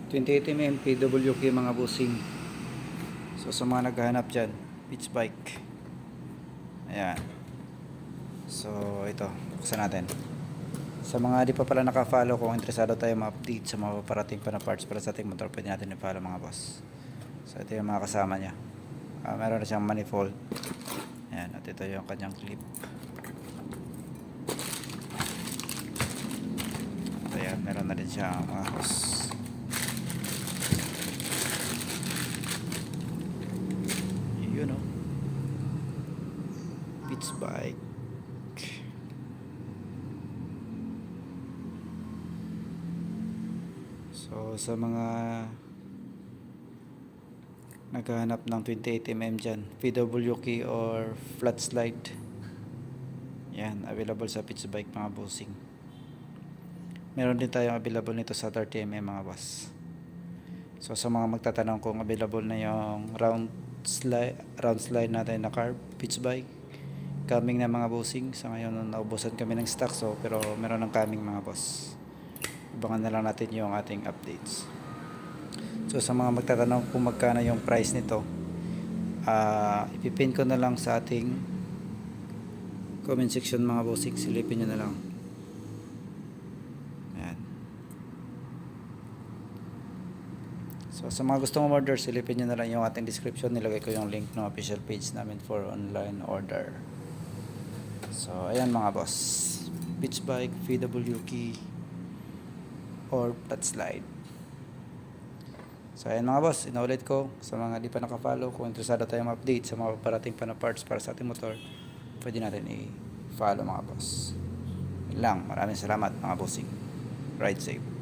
2080mm PWK mga busing. So sa mga naghahanap dyan, beach bike, ayan. So ito, buksan natin. Sa mga di pa pala naka-follow, kung interesado tayo ma-update sa mga paparating pa na parts para sa ating motor, pwede natin i-follow mga boss. So ito yung mga kasama nya. Meron na siyang manifold, ayan, at ito yung kanyang clip. Ayan, meron na din siyang mga hose. Yun o, beach bike. So sa mga naghahanap ng 2080mm dyan, PWK or flat slide, yan, available sa beach bike mga bossing. Meron din tayong available nito sa 30mm mga boss. So sa mga magtatanong kung available na yung round slide natin na carb beach bike, coming na mga bossing. Sa ngayon naubusan kami ng stock, so pero meron ng coming mga boss. Abangan na lang natin yung ating updates. So sa mga magtatanong kung magkano yung price nito, ipipin ko na lang sa ating comment section mga bossing. Silipin nyo na lang. Ayan. So sa mga gustong order, silipin nyo na lang yung ating description. Nilagay ko yung link ng official page namin for online order. So ayan mga boss, beach bike, PWK or flat slide. So ayan mga boss, inaulit ko sa mga di pa naka-follow, kung interesado tayong update sa mga parating pa na parts para sa ating motor, pwede natin i-follow mga boss. Yun lang, maraming salamat mga bossing. Ride safe.